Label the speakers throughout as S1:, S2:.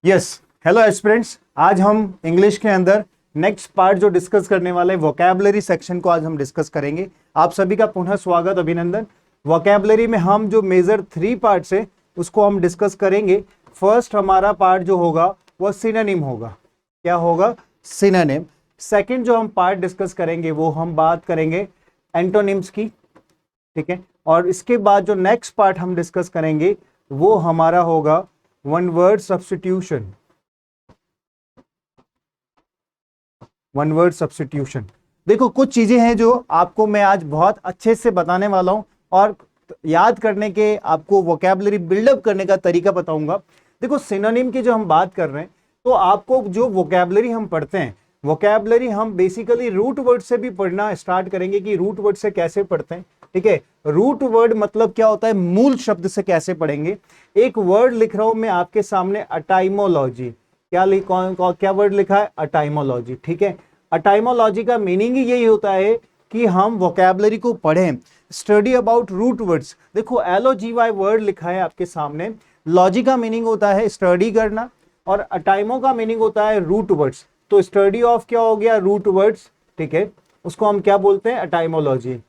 S1: Yes, hello aspirants. आज हम English के अंदर नेक्स्ट पार्ट जो डिस्कस करने वाले वोकैबुलरी सेक्शन को आज हम डिस्कस करेंगे। आप सभी का पुनः स्वागत, अभिनंदन। वोकैबुलरी में हम जो मेजर 3 पार्ट्स है उसको हम डिस्कस करेंगे। फर्स्ट हमारा पार्ट जो होगा वह सिनोनिम होगा। क्या होगा? सिनोनिम। सेकंड जो हम पार्ट डिस्कस करेंगे वो हम बात करेंगे एंटोनिम्स की, ठीक है। और इसके बाद जो नेक्स्ट पार्ट हम डिस्कस करेंगे वो हमारा होगा one word substitution. One word substitution. देखो, कुछ चीजें हैं जो आपको मैं आज बहुत अच्छे से बताने वाला हूं और याद करने के, आपको वोकैबुलरी बिल्डअप करने का तरीका बताऊंगा। देखो, सिनोनिम की जो हम बात कर रहे हैं तो आपको जो वोकैबुलरी हम पढ़ते हैं, वोकैबुलरी हम बेसिकली रूट वर्ड से भी पढ़ना स्टार्ट करेंगे कि रूट वर्ड से कैसे पढ़ते हैं, ठीक है। रूट वर्ड मतलब क्या होता है, मूल शब्द से कैसे पढ़ेंगे। एक वर्ड लिख रहा हूं मैं आपके सामने, अटाइमोलॉजी। क्या वर्ड लिखा है? अटाइमोलॉजी, ठीक है। अटाइमोलॉजी का मीनिंग ही यही होता है कि हम वोकैबुलरी को पढ़ें, स्टडी अबाउट रूट वर्ड्स। देखो, LOGY वर्ड लिखा है आपके सामने। लॉजी का मीनिंग होता है स्टडी करना और अटाइमो का मीनिंग होता है रूट वर्ड्स। तो स्टडी ऑफ क्या हो गया? रूट वर्ड्स, ठीक है। उसको हम क्या बोलते हैं? अटाइमोलॉजी।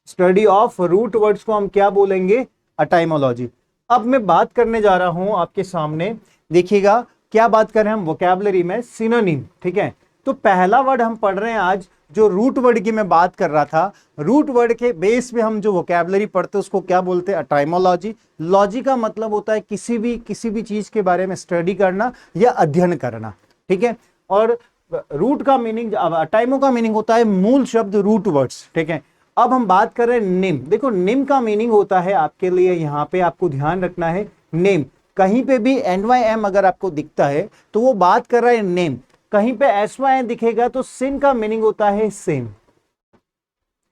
S1: स्टडी ऑफ रूट वर्ड्स को हम क्या बोलेंगे? अटाइमोलॉजी। अब मैं बात करने जा रहा हूं आपके सामने, देखिएगा क्या बात कर रहे हैं हम वोकैबुलरी में, सिनोनिम, ठीक है। तो पहला वर्ड हम पढ़ रहे हैं आज, जो रूट वर्ड की मैं बात कर रहा था। रूट वर्ड के बेस पे हम जो वोकैबुलरी पढ़ते हैं उसको क्या बोलते हैं? अटाइमोलॉजी। लॉजी का मतलब होता है किसी भी चीज के बारे में स्टडी करना या अध्ययन करना, ठीक है। और रूट का मीनिंग, अटाइमो का मीनिंग होता है मूल शब्द, रूट वर्ड्स, ठीक है। अब हम बात कर रहे हैं निम। देखो, निम का मीनिंग होता है आपके लिए, यहां पे आपको ध्यान रखना है, नेम। कहीं पे भी NYM अगर आपको दिखता है तो वो बात कर रहा है नेम। कहीं पे SYN दिखेगा तो सिन का मीनिंग होता है सेम।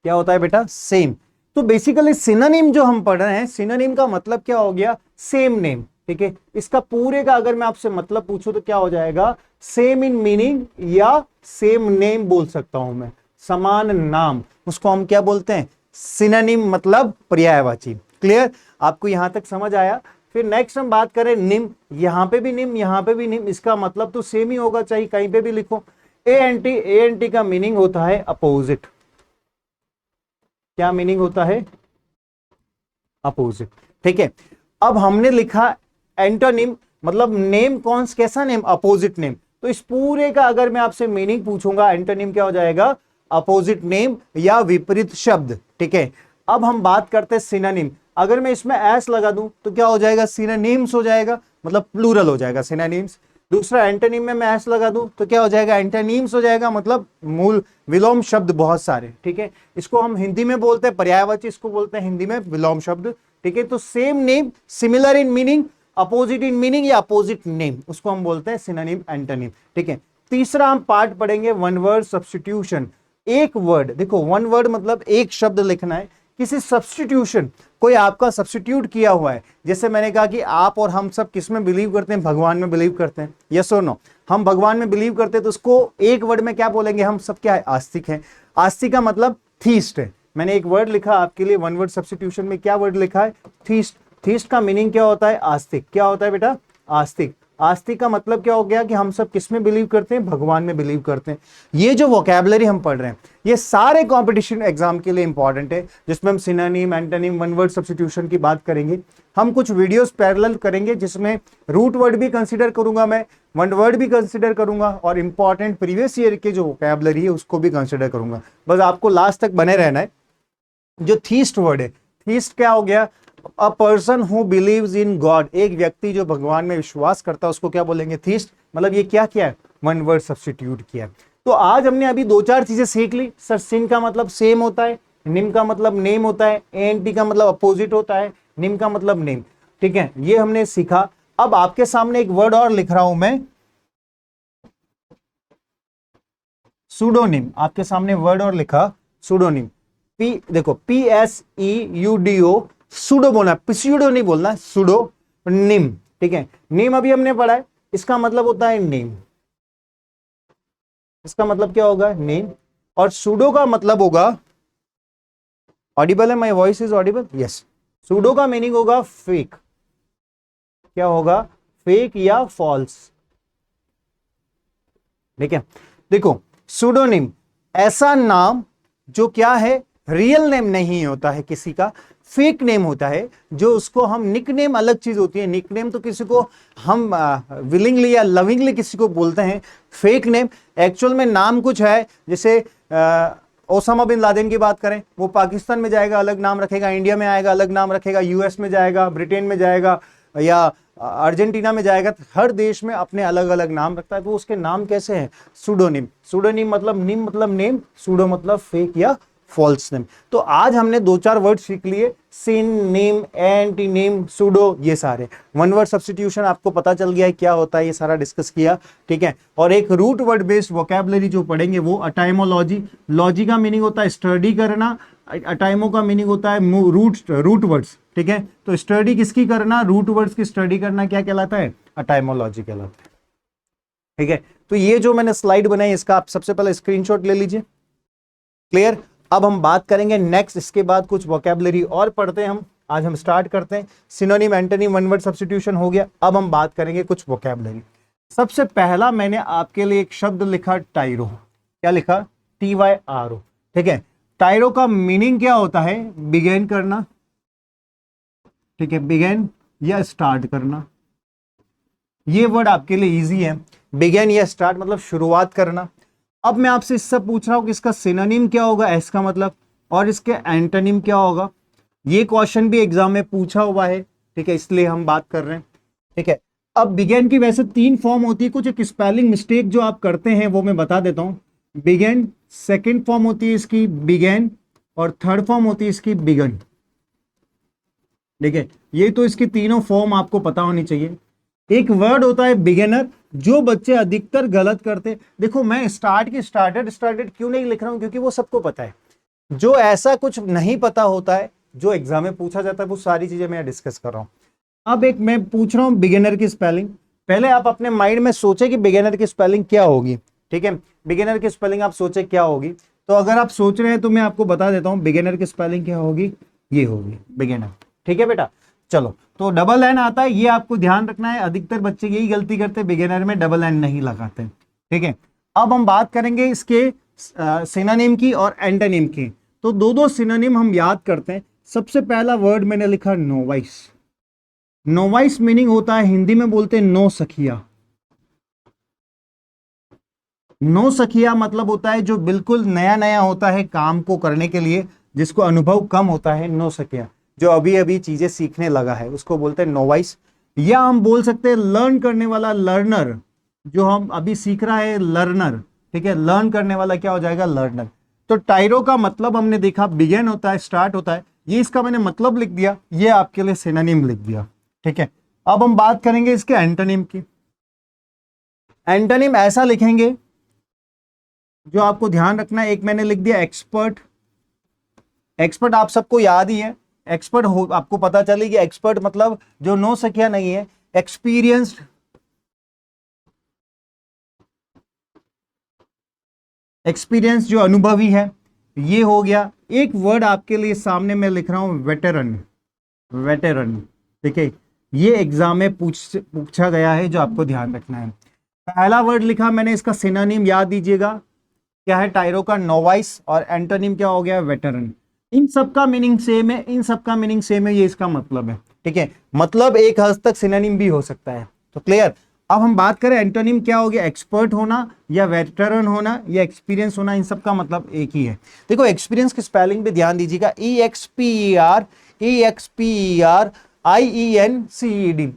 S1: क्या होता है बेटा? सेम। तो बेसिकली सिनोनिम जो हम पढ़ रहे हैं, सिनोनिम का मतलब क्या हो गया? सेम नेम, ठीक है। इसका पूरे का अगर मैं आपसे मतलब पूछूं तो क्या हो जाएगा? सेम इन मीनिंग या सेम नेम बोल सकता हूं मैं, समान नाम। उसको हम क्या बोलते हैं? सिनोनिम, मतलब पर्यायवाची। क्लियर? आपको यहां तक समझ आया? फिर नेक्स्ट हम बात करें निम। यहां पे भी निम, यहां पे भी निम, इसका मतलब तो सेम ही होगा, चाहे कहीं पे भी लिखो। ANT का मीनिंग होता है अपोजिट। क्या मीनिंग होता है? अपोजिट, ठीक है। अब हमने लिखा एंटोनिम, मतलब नेम, कौन कैसा नेम? Opposite name. तो इस पूरे का अगर मैं आपसे मीनिंग पूछूंगा, एंटोनिम क्या हो जाएगा? अपोजिट नेम या विपरीत शब्द, ठीक है। अब हम बात करते हैं सिनोनिम। अगर मैं इसमें एस लगा दूं तो क्या हो जाएगा? सिनोनिम्स हो जाएगा, मतलब प्लूरल हो जाएगा, सिनोनिम्स। दूसरा एंटोनिम में मैं एस लगा दूं तो क्या हो जाएगा? एंटोनिम्स हो जाएगा, मतलब मूल विलोम शब्द बहुत सारे, ठीक है। इसको हम हिंदी में बोलते हैं पर्यायवाची, इसको बोलते हैं हिंदी में विलोम शब्द, ठीक है। तो same name, similar in meaning, opposite in meaning या अपोजिट नेम, उसको हम बोलते हैं सिनोनिम, एंटोनिम, ठीक है। तीसरा हम पार्ट पढ़ेंगे वन वर्ड सब्स्टिट्यूशन। एक वर्ड, देखो वन वर्ड मतलब एक शब्द लिखना है, किसी सब्स्टिट्यूशन, कोई आपका सब्स्टिट्यूट किया हुआ है। जैसे मैंने कहा कि आप और हम सब किस में बिलीव करते हैं? भगवान में बिलीव करते हैं, यस और नो। हम भगवान में बिलीव करते हैं तो उसको एक वर्ड में क्या बोलेंगे? हम सब क्या है? आस्तिक है। आस्तिक का मतलब थीस्ट है। मैंने एक वर्ड लिखा आपके लिए वन वर्ड सब्स्टिट्यूशन में, क्या वर्ड लिखा है? थीस्ट। थीस्ट का मीनिंग क्या होता है? आस्तिक। क्या होता है बेटा? आस्तिक। आस्तिक का मतलब क्या हो गया कि हम सब किस में बिलीव करते हैं? भगवान में बिलीव करते हैं। ये जो वोकैबुलरी हम पढ़ रहे हैं ये सारे कंपटीशन एग्जाम के लिए इंपॉर्टेंट है, जिसमें हम synonym, antonym, one word substitution की बात करेंगे। हम कुछ वीडियोस पैरेलल करेंगे जिसमें रूट वर्ड भी कंसीडर करूंगा मैं, वन वर्ड भी कंसीडर करूंगा और इंपॉर्टेंट प्रीवियस ईयर के जो वोकैबुलरी है उसको भी कंसीडर करूंगा। बस आपको लास्ट तक बने रहना है। जो थीस्ट वर्ड है, थीस्ट क्या हो गया? A person who believes in God. एक व्यक्ति जो भगवान में विश्वास करता है उसको क्या बोलेंगे? थीस्ट। मतलब ये क्या किया है? वन वर्ड सब्स्टिट्यूट किया। तो आज हमने अभी 2-4 चीजें सीख ली। सर, सिन का मतलब सेम होता है, निम का मतलब नेम होता है, एंटी का मतलब अपोजिट होता है, निम का मतलब नेम, ठीक है। ये हमने सीखा। अब आपके सामने एक वर्ड और लिख रहा हूं मैं, सूडोनिम। आपके सामने वर्ड और लिखा, सूडोनिम। देखो, PSEUDO, सूडो बोलना, पिस्यूडो नहीं बोलना, सूडो निम, ठीक है। नेम अभी हमने पढ़ा है, इसका मतलब होता है नेम। इसका मतलब क्या होगा? नेम। और सूडो का मतलब होगा, ऑडिबल है? My voice is Audible? Yes. Pseudo का मीनिंग होगा फेक। क्या होगा, फेक या फॉल्स। ठीक है, देखो सुडोनिम ऐसा नाम जो क्या है, रियल नेम नहीं होता है किसी का, फेक नेम होता है, जो उसको हम निक नेम अलग चीज होती है, निक नेम तो किसी को हम विलिंगली या लविंगली किसी को बोलते हैं, फेक नेम एक्चुअल में नाम कुछ है, जैसे ओसामा बिन लादेन की बात करें, वो पाकिस्तान में जाएगा अलग नाम रखेगा, इंडिया में आएगा अलग नाम रखेगा, यूएस में जाएगा, ब्रिटेन में जाएगा या अर्जेंटीना में जाएगा, तो हर देश में अपने अलग अलग नाम रखता है, तो उसके नाम कैसे हैं, सुडोनिम। सुडोनिम मतलब निम मतलब नेम, सुडो मतलब फेक या फॉल्स नेम। तो आज हमने दो चार वर्ड सीख लिए, सिन, नेम, एंटीनेम, सुडो, ये सारे वन वर्ड सब्स्टिट्यूशन आपको पता चल गया है क्या होता है, ये सारा डिस्कस किया। ठीक है, और एक रूट वर्ड बेस्ड वोकैबुलरी जो पढ़ेंगे वो अटाइमोलॉजी। लॉजी का मीनिंग होता है स्टडी करना, अटाइमो का मीनिंग होता है रूट वर्ड्स। ठीक है, तो स्टडी किसकी करना, रूट वर्ड्स की स्टडी करना क्या कहलाता है, अटाइमोलॉजी कहलाता है। ठीक है, तो ये जो मैंने स्लाइड बनाई इसका आप सबसे पहले स्क्रीनशॉट ले लीजिए। क्लियर, अब हम बात करेंगे नेक्स्ट, इसके बाद कुछ वोकैबुलरी और पढ़ते हैं हम। आज हम स्टार्ट करते हैं, synonym, antonym, one word substitution हो गया, अब हम बात करेंगे कुछ वोकैबुलरी। सबसे पहला मैंने आपके लिए एक शब्द लिखा टाइरो, क्या लिखा, TYRO। ठीक है, टाइरो का मीनिंग क्या होता है, बिगेन करना। ठीक है, बिगेन या स्टार्ट करना, ये वर्ड आपके लिए इजी है, बिगेन या स्टार्ट मतलब शुरुआत करना। अब मैं आपसे इससे पूछ रहा हूं कि इसका सिनोनिम क्या होगा, एस का मतलब, और इसके एंटोनिम क्या होगा। ये क्वेश्चन भी एग्जाम में पूछा हुआ है। ठीक है, इसलिए हम बात कर रहे हैं। ठीक है, अब बिगेन की वैसे 3 फॉर्म होती है, कुछ एक स्पेलिंग मिस्टेक जो आप करते हैं वो मैं बता देता हूं। बिगेन, सेकेंड फॉर्म होती है इसकी बिगेन, और थर्ड फॉर्म होती है इसकी बिगन। ठीक है, ये तो इसकी तीनों फॉर्म आपको पता होनी चाहिए। एक वर्ड होता है बिगिनर, जो बच्चे अधिकतर गलत करते। देखो मैं स्टार्टेड क्यों नहीं लिख रहा हूं, क्योंकि वो सबको पता है। जो ऐसा कुछ नहीं पता होता है जो एग्जाम में पूछा जाता है, वो सारी चीजें मैं डिस्कस कर रहा हूं। अब एक मैं पूछ रहा हूं बिगिनर की स्पेलिंग, पहले आप अपने माइंड में सोचे कि बिगिनर की स्पेलिंग क्या होगी। ठीक है, बिगिनर की स्पेलिंग आप सोचे क्या होगी, तो अगर आप सोच रहे हैं तो मैं आपको बता देता हूं बिगिनर की स्पेलिंग क्या होगी, ये होगी बिगिनर। ठीक है बेटा, चलो तो डबल एन आता है, ये आपको ध्यान रखना है, अधिकतर बच्चे यही गलती करते हैं, बिगिनर में डबल एन नहीं लगाते। ठीक है, अब हम बात करेंगे इसके सिनोनिम की और एंटोनिम की। तो दो सिनोनिम हम याद करते हैं। सबसे पहला वर्ड मैंने लिखा नोवाइस। नोवाइस मीनिंग होता है, हिंदी में बोलते हैं नो सखिया। नो सखिया मतलब होता है जो बिल्कुल नया नया होता है काम को करने के लिए, जिसको अनुभव कम होता है, नो सखिया, जो अभी अभी चीजें सीखने लगा है, उसको बोलते हैं नोवाइस। या हम बोल सकते हैं लर्न करने वाला, लर्नर, जो हम अभी सीख रहा है लर्नर। ठीक है, लर्न करने वाला क्या हो जाएगा, लर्नर। तो टाइरो का मतलब हमने देखा बिगेन होता है, स्टार्ट होता है, ये इसका मैंने मतलब लिख दिया, ये आपके लिए सिनोनिम लिख दिया। ठीक है, अब हम बात करेंगे इसके एंटोनिम की। एंटोनिम ऐसा लिखेंगे, जो आपको ध्यान रखना है, एक मैंने लिख दिया एक्सपर्ट। एक्सपर्ट आप सबको याद ही है, एक्सपर्ट हो, आपको पता चले कि एक्सपर्ट मतलब जो नो सकिया नहीं है, एक्सपीरियंस्ड। एक्सपीरियंस जो अनुभवी है, ये हो गया। एक वर्ड आपके लिए सामने मैं लिख रहा हूं वेटेरन। वेटेरन, ठीक है, ये एग्जाम में पूछा गया है, जो आपको ध्यान रखना है। पहला वर्ड लिखा मैंने, इसका सिनोनिम याद दीजिएगा क्या है, टाइरो का नोवाइस, और एंटोनिम क्या हो गया, वेटेरन। इन सब का मीनिंग सेम है, इन सब का मीनिंग सेम है, ये इसका मतलब है। ठीक है, मतलब एक हद तक सिनोनिम भी हो सकता है। तो क्लियर। अब हम बात करें एंटोनिम क्या हो गया, एक्सपर्ट होना या वेटरन होना या एक्सपीरियंस होना, इन सब का मतलब एक ही है। देखो एक्सपीरियंस की स्पेलिंग पे ध्यान दीजिएगा, EXPERIENCED।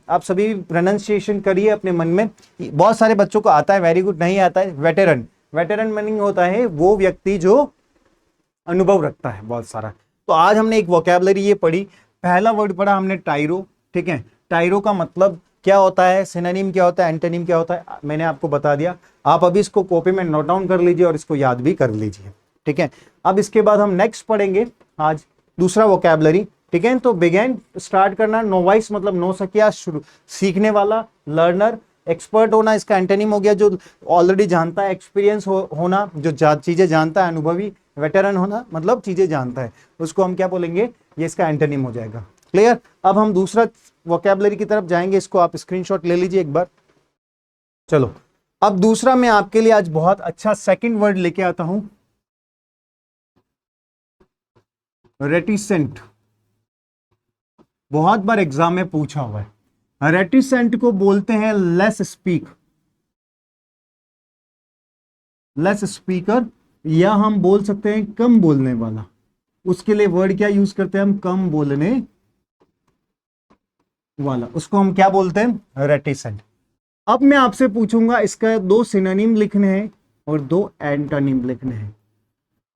S1: आप सभी प्रोनाउंसिएशन करिए अपने मन में। बहुत सारे बच्चों को आता है, वेरी गुड, नहीं आता है। वेटरन, वेटरन मीनिंग होता है वो व्यक्ति जो अनुभव रखता है बहुत सारा। तो आज हमने एक वोकैबुलरी ये पढ़ी। पहला वर्ड पढ़ा हमने टाइरो। ठीक है, टाइरो का मतलब क्या होता है, सिनोनिम क्या होता है, एंटोनिम क्या होता है, मैंने आपको बता दिया। आप अभी इसको कॉपी में नोट डाउन कर लीजिए और इसको याद भी कर लीजिए। ठीक है, अब इसके बाद हम नेक्स्ट पढ़ेंगे आज दूसरा वोकैबुलरी। ठीक है, तो बिगेन स्टार्ट करना, नोवाइस मतलब नो सकिया, शुरू सीखने वाला, लर्नर, एक्सपर्ट होना, इसका एंटोनिम हो गया जो ऑलरेडी जानता है, एक्सपीरियंस होना जो चीजें जानता है, अनुभवी, वेटरन होना मतलब चीजें जानता है, उसको हम क्या बोलेंगे, ये इसका एंटोनिम हो जाएगा। क्लियर। अब हम दूसरा वोकैबुलरी की तरफ जाएंगे, इसको आप स्क्रीनशॉट ले लीजिए एक बार। चलो, अब दूसरा मैं आपके लिए आज बहुत अच्छा सेकंड वर्ड लेके आता हूं, रेटिसेंट। बहुत बार एग्जाम में पूछा हुआ है। रेटिसेंट को बोलते हैं लेस स्पीक, लेस स्पीकर, या हम बोल सकते हैं कम बोलने वाला। उसके लिए वर्ड क्या यूज करते हैं हम, कम बोलने वाला, उसको हम क्या बोलते हैं, रेटिसेंट। अब मैं आपसे पूछूंगा, इसका दो सिनोनिम लिखने हैं और दो एंटोनिम लिखने हैं।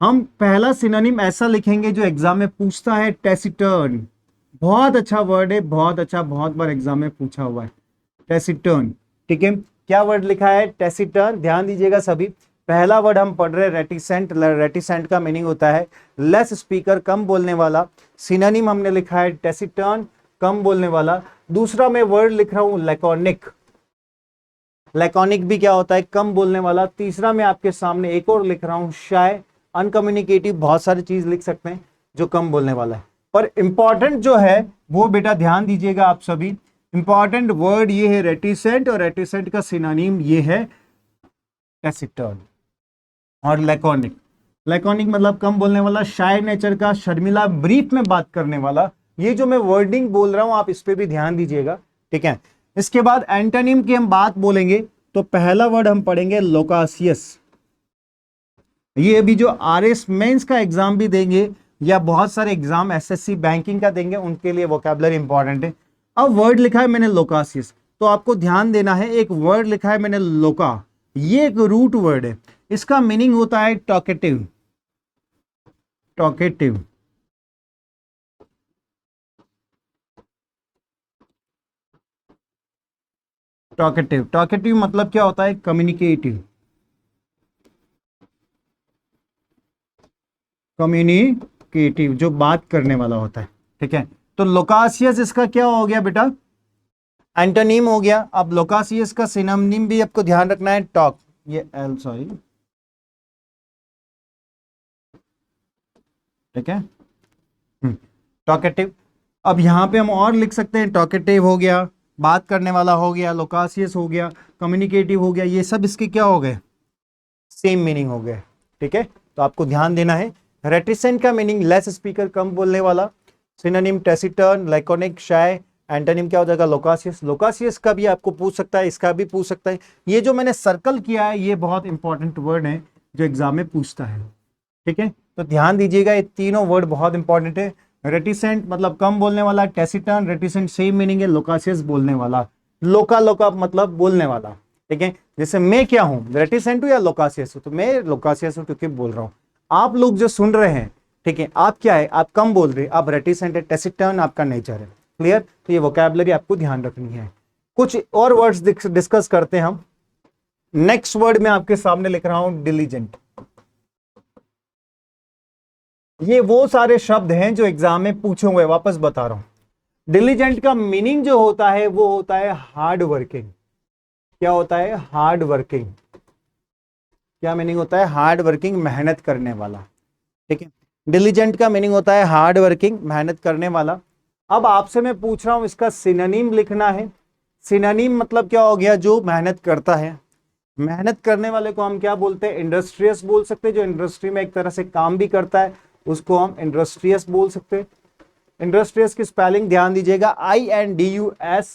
S1: हम पहला सिनोनिम ऐसा लिखेंगे जो एग्जाम में पूछता है, टेसिटर्न। बहुत अच्छा वर्ड है, बहुत अच्छा, बहुत बार एग्जाम में पूछा हुआ है, टेसिटर्न। ठीक है, क्या वर्ड लिखा है, टेसिटर्न। ध्यान दीजिएगा सभी, पहला वर्ड हम पढ़ रहे हैं रेटिसेंट। रेटिसेंट का मीनिंग होता है लेस स्पीकर, कम बोलने वाला। सिनोनिम हमने लिखा है टेसिटर्न, कम बोलने वाला। दूसरा मैं वर्ड लिख रहा हूं लैकोनिक। लैकोनिक भी क्या होता है, कम बोलने वाला। तीसरा मैं आपके सामने एक और लिख रहा हूं शाय, अनकम्युनिकेटिव। बहुत सारी चीज लिख सकते हैं जो कम बोलने वाला है, पर इंपॉर्टेंट जो है वो बेटा ध्यान दीजिएगा आप सभी। इंपॉर्टेंट वर्ड ये है रेटिसेंट, और रेटिसेंट का सिनोनिम ये है टेसिटर्न और लैकोनिक। लैकोनिक मतलब कम बोलने वाला, शाय नेचर का, शर्मिला, ब्रीफ में बात करने वाला। ये जो मैं वर्डिंग बोल रहा हूं आप इस पे भी ध्यान दीजिएगा, ठीक है। इसके बाद एंटोनिम की हम बात बोलेंगे तो पहला वर्ड हम पढ़ेंगे लोकासियस। ये अभी जो आरएस मेंस का एग्जाम भी देंगे या बहुत सारे एग्जाम एसएससी बैंकिंग का देंगे, उनके लिए वोकैबुलरी इंपॉर्टेंट है। अब वर्ड लिखा है मैंने लोकासियस, तो आपको ध्यान देना है, एक वर्ड लिखा है मैंने लोका, ये एक रूट वर्ड है। इसका मीनिंग होता है टॉकेटिव, टॉकेटिव। टॉकेटिव, टॉकेटिव मतलब क्या होता है, कम्युनिकेटिव, कम्युनिकेटिव जो बात करने वाला होता है, ठीक है। तो लोकासियस इसका क्या हो गया बेटा, एंटोनिम हो गया। अब लोकासियस का सिनोनिम भी आपको ध्यान रखना है, टॉक, ये एल सॉरी, ठीक है, टॉकेटिव। अब यहां पे हम और लिख सकते हैं, टॉकेटिव हो गया, बात करने वाला हो गया, लोकासियस हो गया, कम्युनिकेटिव हो गया, ये सब इसके क्या हो गए, सेम मीनिंग हो गए, ठीक है। तो आपको ध्यान देना है, रेटिसेंट का मीनिंग लेस स्पीकर, कम बोलने वाला। सिनोनिम टेसिटर्न, लैकोनिक, शाय। एंटोनिम क्या हो जाएगा, लोकासियस। लोकासियस का भी आपको पूछ सकता है, इसका भी पूछ सकता है। ये जो मैंने सर्कल किया है ये बहुत इंपॉर्टेंट वर्ड है जो एग्जाम में पूछता है, ठीक है। तो ध्यान दीजिएगा, ये तीनों वर्ड बहुत इंपॉर्टेंट है। रेटिसेंट मतलब कम बोलने वाला, टेसिटर्न, रेटिसेंट सेम मीनिंग है, लोकासियस बोलने वाला, लोका लोका मतलब बोलने वाला, ठीक है। जैसे मैं क्या हूं, रेटिसेंट हूं या लोकासियस हूं, तो मैं लोकासियस हूं क्योंकि बोल रहा हूं। आप लोग जो सुन रहे हैं, ठीक है, आप क्या है, आप कम बोल रहे हैं, आप रेटिसेंट है, टेसिटर्न आपका नेचर है, क्लियर। तो ये वोकैबुलरी आपको ध्यान रखनी है। कुछ और वर्ड्स डिस्कस करते हैं हम। नेक्स्ट वर्ड मैं आपके सामने लिख रहा हूं, डिलीजेंट। ये वो सारे शब्द हैं जो एग्जाम में पूछे हुए, वापस बता रहा हूं। डिलीजेंट का मीनिंग जो होता है वो होता है हार्ड वर्किंग। क्या होता है, हार्ड वर्किंग। क्या मीनिंग होता है, हार्ड वर्किंग, मेहनत करने वाला, ठीक है। डिलीजेंट का मीनिंग होता है हार्ड वर्किंग, मेहनत करने वाला। अब आपसे मैं पूछ रहा हूं, इसका सिनोनिम लिखना है। सिनोनिम मतलब क्या हो गया, जो मेहनत करता है। मेहनत करने वाले को हम क्या बोलते हैं, इंडस्ट्रियस बोल सकते हैं। जो इंडस्ट्री में एक तरह से काम भी करता है उसको हम इंडस्ट्रियस बोल सकते हैं। इंडस्ट्रियस की स्पेलिंग ध्यान दीजिएगा, INDUSTRIOUS।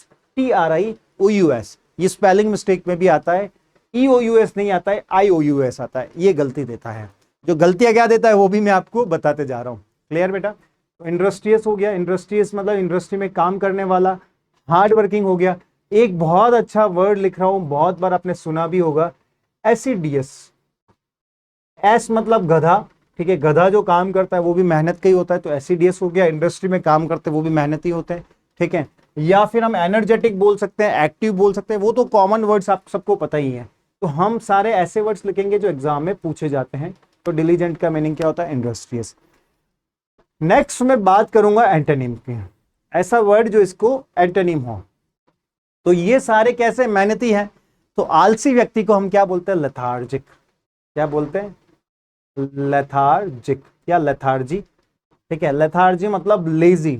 S1: ये स्पेलिंग मिस्टेक में भी आता है, EOUS नहीं आता है, IOUS आता है, ये गलती देता है। जो गलतियां क्या देता है वो भी मैं आपको बताते जा रहा हूं, क्लियर बेटा। तो इंडस्ट्रियस हो गया, इंडस्ट्रियस मतलब इंडस्ट्री में काम करने वाला। हार्ड वर्किंग हो गया। एक बहुत अच्छा वर्ड लिख रहा हूं, बहुत बार आपने सुना भी होगा, एसिडियस। एस मतलब गधा, ठीक है, गधा जो काम करता है वो भी मेहनत का ही होता है, तो एसिडियस हो गया। इंडस्ट्री में काम करते हैं वो भी मेहनती होते हैं, ठीक है। या फिर हम एनर्जेटिक बोल सकते हैं, एक्टिव बोल सकते हैं, वो तो कॉमन वर्ड्स आप सबको पता ही है। तो हम सारे ऐसे वर्ड्स लिखेंगे जो एग्जाम में पूछे जाते हैं। तो डिलीजेंट का मीनिंग क्या होता है, इंडस्ट्रियस। नेक्स्ट मैं बात करूंगा एंटोनिम की, ऐसा वर्ड जो इसको एंटोनिम हो। तो ये सारे कैसे, मेहनती हैं। तो आलसी व्यक्ति को हम क्या बोलते हैं, लेथार्जिक। क्या बोलते हैं, लेथार्जिक या लेथार्जी, ठीक है। लेथार्जी मतलब लेजी,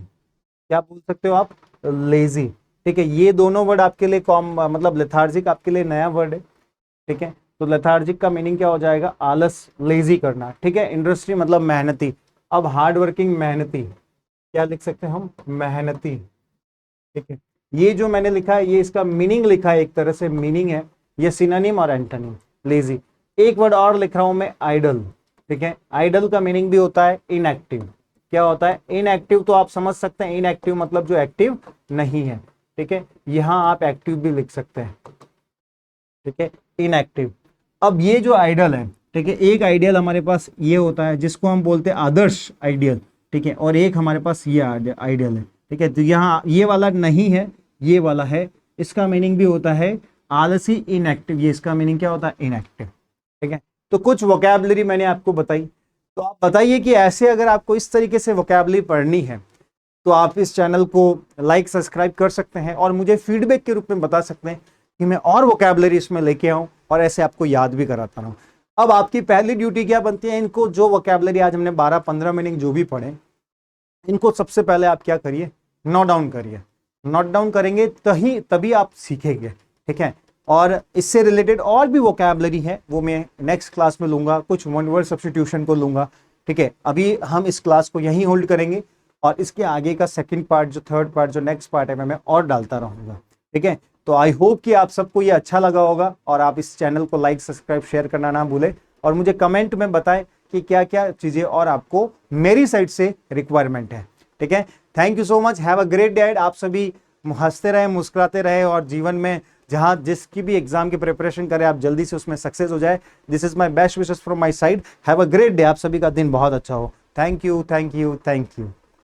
S1: क्या बोल सकते हो आप, लेजी। ठीक है, ये दोनों वर्ड आपके लिए कॉम मतलब लेथार्जिक आपके लिए नया वर्ड है। ठीक है, तो लेथार्जिक का मीनिंग क्या हो जाएगा, आलस, लेजी करना। ठीक है, इंडस्ट्री मतलब मेहनती। अब हार्ड वर्किंग, मेहनती, क्या लिख सकते हैं हम, मेहनती। ठीक है, ये जो मैंने लिखा है ये इसका मीनिंग लिखा है, एक तरह से मीनिंग है ये सिनोनिम और एंटोनिम, लेजी। एक वर्ड और लिख रहा हूं मैं, आइडल। ठीक है, आइडल का मीनिंग भी होता है इनएक्टिव। क्या होता है, इनएक्टिव, तो आप समझ सकते हैं इनएक्टिव मतलब जो एक्टिव नहीं है। ठीक है, यहां आप एक्टिव भी लिख सकते हैं। ठीक है, इनएक्टिव। अब ये जो आइडल है, ठीक है, एक आइडियल हमारे पास ये होता है जिसको हम बोलते हैं आदर्श आइडियल। ठीक है, और एक हमारे पास ये आइडियल है। ठीक है, तो यहाँ ये वाला नहीं है, ये वाला है। इसका मीनिंग भी होता है आलसी, इनएक्टिव। ये इसका मीनिंग क्या होता है, इनएक्टिव। ठीक है, तो कुछ वोकैबुलरी मैंने आपको बताई। तो आप बताइए कि ऐसे अगर आपको इस तरीके से वोकैबुलरी पढ़नी है तो आप इस चैनल को लाइक सब्सक्राइब कर सकते हैं और मुझे फीडबैक के रूप में बता सकते हैं कि मैं और वोकैबुलरी इसमें लेके आऊं और ऐसे आपको याद भी कराता रहूं। अब आपकी पहली ड्यूटी क्या बनती है, इनको जो वोकैबुलरी आज हमने 12-15 मिनट जो भी पढ़े, इनको सबसे पहले आप क्या करिए, नोट डाउन करिए। नोट डाउन करेंगे तभी आप सीखेंगे। ठीक है, और इससे रिलेटेड और भी वोकैबुलरी है वो मैं नेक्स्ट क्लास में लूंगा, कुछ वन वर्ड सब्स्टिट्यूशन को लूंगा। ठीक है, अभी हम इस क्लास को यहीं होल्ड करेंगे और इसके आगे का सेकंड पार्ट, जो थर्ड पार्ट, जो नेक्स्ट पार्ट है, मैं और डालता रहूंगा। ठीक है, तो आई होप कि आप सबको ये अच्छा लगा होगा और आप इस चैनल को लाइक सब्सक्राइब शेयर करना ना भूलें और मुझे कमेंट में बताएं कि क्या क्या चीजें और आपको मेरी साइड से रिक्वायरमेंट है। ठीक है, thank you so much, have a great day. आप सभी हंसते रहे, मुस्कुराते रहे और जीवन में जहां जिसकी भी एग्जाम की प्रिपरेशन करें आप जल्दी से उसमें सक्सेस हो जाए। This is my best wishes from my side. Have a great day, आप सभी का दिन बहुत अच्छा हो। Thank you, thank you, thank you.